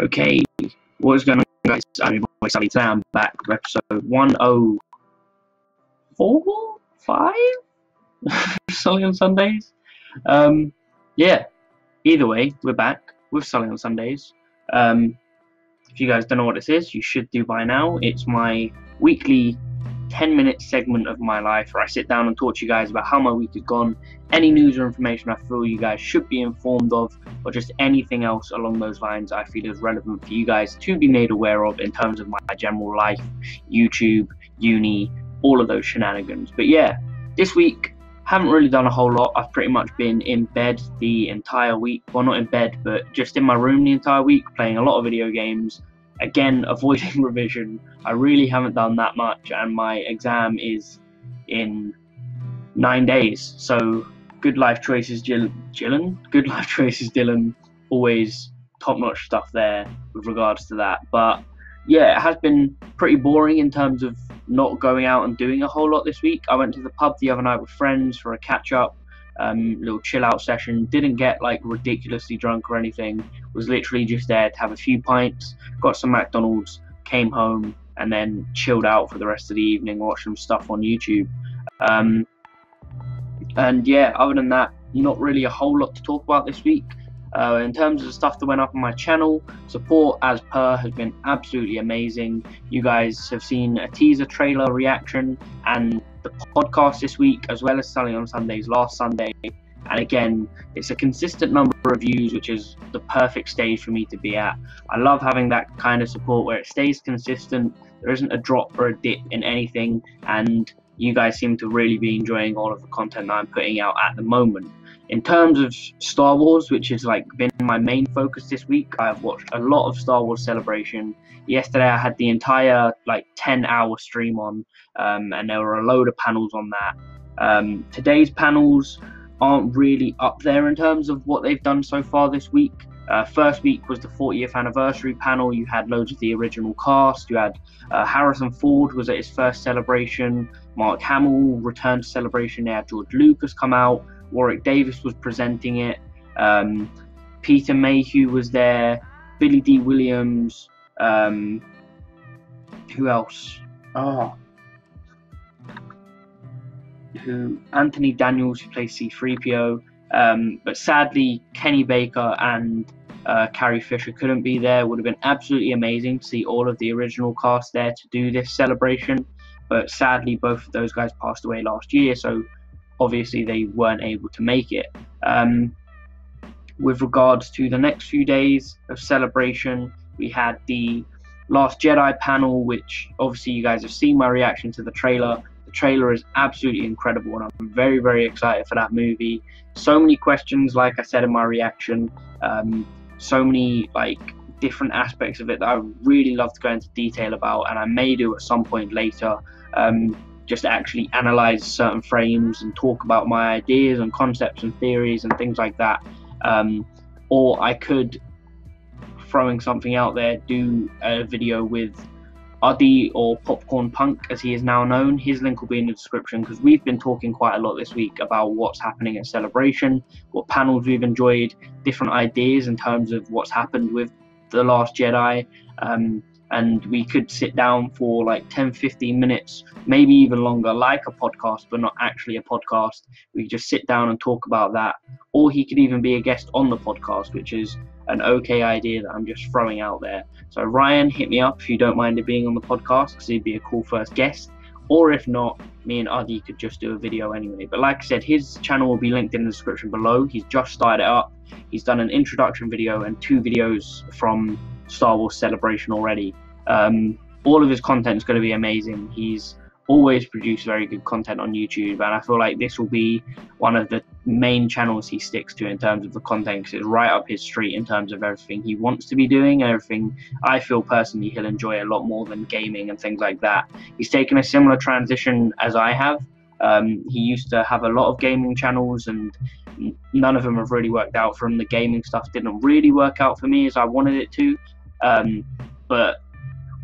Okay, what is going on, guys? I'm your boy SuLLy. Today I'm back with episode 104, 5? SuLLy on Sundays. Yeah, either way, we're back with SuLLy on Sundays. If you guys don't know what this is, you should do by now. It's my weekly 10-minute segment of my life where I sit down and talk to you guys about how my week has gone, any news or information I feel you guys should be informed of, or just anything else along those lines I feel is relevant for you guys to be made aware of in terms of my general life, YouTube, uni, all of those shenanigans. But yeah, this week, haven't really done a whole lot. I've pretty much been in bed the entire week. Well, not in bed, but just in my room the entire week, playing a lot of video games. Again, avoiding revision. I really haven't done that much, and my exam is in 9 days. So, good life choices, Dylan. Good life choices, Dylan. Always top-notch stuff there with regards to that. But yeah, it has been pretty boring in terms of not going out and doing a whole lot this week. I went to the pub the other night with friends for a catch-up. Little chill out session. Didn't get like ridiculously drunk or anything. Was literally just there to have a few pints, got some McDonald's, came home, and then chilled out for the rest of the evening, watched some stuff on YouTube. And yeah, other than that, not really a whole lot to talk about this week. In terms of the stuff that went up on my channel, support as per has been absolutely amazing. You guys have seen a teaser trailer reaction and the podcast this week, as well as SuLLy on Sundays last Sunday. And again, it's a consistent number of views, which is the perfect stage for me to be at. I love having that kind of support where it stays consistent. There isn't a drop or a dip in anything, and you guys seem to really be enjoying all of the content that I'm putting out at the moment. In terms of Star Wars, which has been my main focus this week, I've watched a lot of Star Wars Celebration. Yesterday I had the entire 10-hour stream on, and there were a load of panels on that. Today's panels aren't really up there in terms of what they've done so far this week. First week was the 40th anniversary panel. You had loads of the original cast. You had Harrison Ford was at his first celebration. Mark Hamill returned to Celebration. They had George Lucas come out. Warwick Davis was presenting it. Peter Mayhew was there. Billy D. Williams. Who else? Anthony Daniels, who plays C-3PO. But sadly, Kenny Baker and Carrie Fisher couldn't be there. Would have been absolutely amazing to see all of the original cast there to do this celebration. But sadly, both of those guys passed away last year, so obviously they weren't able to make it. With regards to the next few days of celebration, we had the Last Jedi panel, which obviously you guys have seen my reaction to the trailer. The trailer is absolutely incredible, and I'm very, very excited for that movie. So many questions, like I said in my reaction, so many different aspects of it that I really love to go into detail about, and I may do at some point later. Just actually analyze certain frames and talk about my ideas and concepts and theories and things like that. Or I could, throwing something out there, do a video with Uddy, or Popcorn Punk as he is now known. His link will be in the description, because we've been talking quite a lot this week about what's happening at Celebration, what panels we've enjoyed, different ideas in terms of what's happened with The Last Jedi. And we could sit down for 10-15 minutes, maybe even longer, like a podcast, but not actually a podcast. We just sit down and talk about that. Or he could even be a guest on the podcast, which is an okay idea that I'm just throwing out there. So Ryan, hit me up if you don't mind it being on the podcast, because he'd be a cool first guest. Or if not, me and Uddy could just do a video anyway. But like I said, his channel will be linked in the description below. He's just started it up. He's done an introduction video and 2 videos from Star Wars Celebration already. All of his content is going to be amazing. He's always produced very good content on YouTube, and I feel like this will be one of the main channels he sticks to in terms of the content, because it's right up his street in terms of everything he wants to be doing and everything I feel personally he'll enjoy a lot more than gaming and things like that. He's taken a similar transition as I have. He used to have a lot of gaming channels, and none of them have really worked out for him. The gaming stuff didn't really work out for me as I wanted it to, but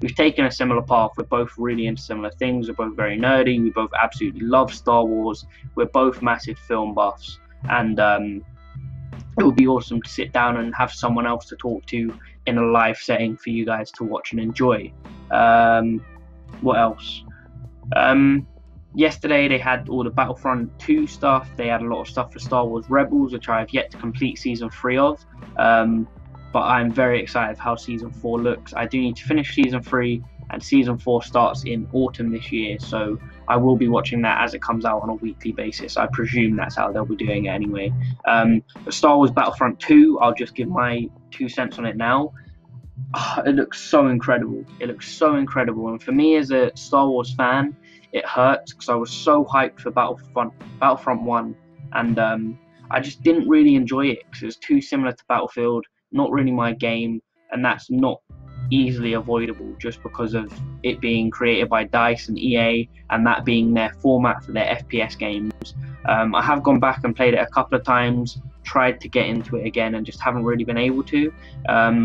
we've taken a similar path. We're both really into similar things. We're both very nerdy. We both absolutely love Star Wars. We're both massive film buffs, and it would be awesome to sit down and have someone else to talk to in a live setting for you guys to watch and enjoy. What else? Yesterday they had all the Battlefront 2 stuff. They had a lot of stuff for Star Wars Rebels, which I have yet to complete Season 3 of. But I'm very excited for how Season 4 looks. I do need to finish Season 3, and Season 4 starts in autumn this year, so I will be watching that as it comes out on a weekly basis. I presume that's how they'll be doing it anyway. But Star Wars Battlefront 2, I'll just give my 2 cents on it now. It looks so incredible. It looks so incredible. And for me as a Star Wars fan, it hurts because I was so hyped for Battlefront 1. And I just didn't really enjoy it because it was too similar to Battlefield. Not really my game. And that's not easily avoidable just because of it being created by DICE and EA and that being their format for their FPS games. I have gone back and played it a couple of times, tried to get into it again and just haven't really been able to.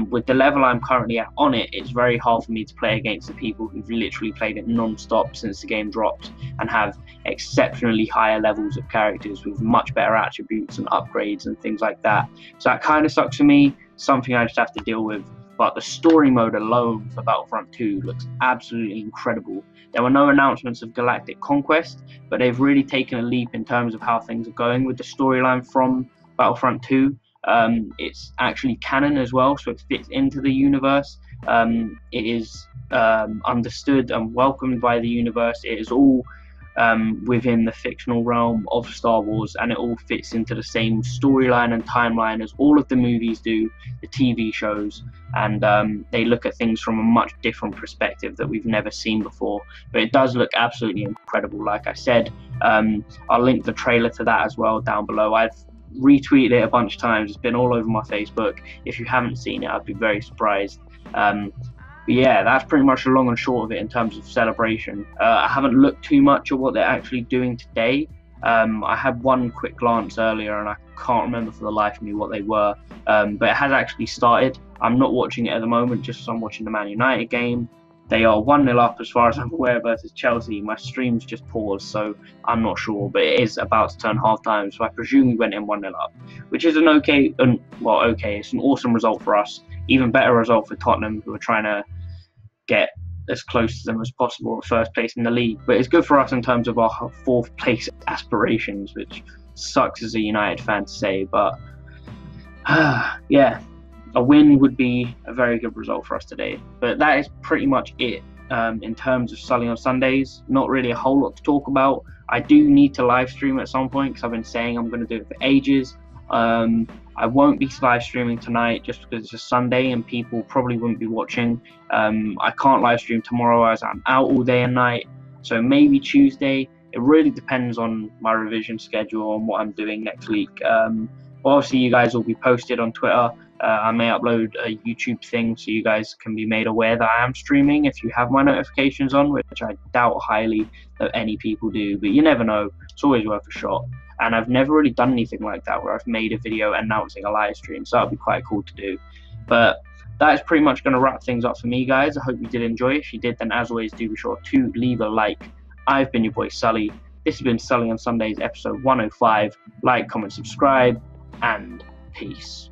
With the level I'm currently at on it, it's very hard for me to play against the people who've literally played it non-stop since the game dropped and have exceptionally higher levels of characters with much better attributes and upgrades and things like that. So that kind of sucks for me, something I just have to deal with. But the story mode alone for Battlefront 2 looks absolutely incredible. There were no announcements of Galactic Conquest, but they've really taken a leap in terms of how things are going with the storyline from Battlefront 2. It's actually canon as well, so it fits into the universe. It is understood and welcomed by the universe. It is all within the fictional realm of Star Wars, and it all fits into the same storyline and timeline as all of the movies do, the TV shows, and they look at things from a much different perspective that we've never seen before. But it does look absolutely incredible. Like I said, I'll link the trailer to that as well down below. I've retweeted it a bunch of times. It's been all over my Facebook. If you haven't seen it, I'd be very surprised. But yeah, that's pretty much the long and short of it in terms of celebration. I haven't looked too much at what they're actually doing today. I had one quick glance earlier and I can't remember for the life of me what they were. But it has actually started. I'm not watching it at the moment just because I'm watching the Man United game. They are 1-0 up as far as I'm aware versus Chelsea. My stream's just paused, so I'm not sure. But it is about to turn half-time, so I presume we went in 1-0 up, which is an okay, it's an awesome result for us. Even better result for Tottenham, who are trying to get as close to them as possible at first place in the league. But it's good for us in terms of our 4th place aspirations, which sucks as a United fan to say. But yeah, a win would be a very good result for us today. But that is pretty much it in terms of SuLLy on Sundays. Not really a whole lot to talk about. I do need to live stream at some point because I've been saying I'm going to do it for ages. I won't be live streaming tonight just because it's a Sunday and people probably wouldn't be watching. I can't live stream tomorrow as I'm out all day and night, so maybe Tuesday. It really depends on my revision schedule and what I'm doing next week. Obviously you guys will be posted on Twitter. I may upload a YouTube thing so you guys can be made aware that I am streaming if you have my notifications on, which I doubt highly that any people do, but you never know. It's always worth a shot. And I've never really done anything like that where I've made a video announcing a live stream, so that would be quite cool to do. But that is pretty much going to wrap things up for me, guys. I hope you did enjoy it. If you did, then as always, do be sure to leave a like. I've been your boy SuLLy. This has been SuLLy on Sundays, episode 105. Like, comment, subscribe, and peace.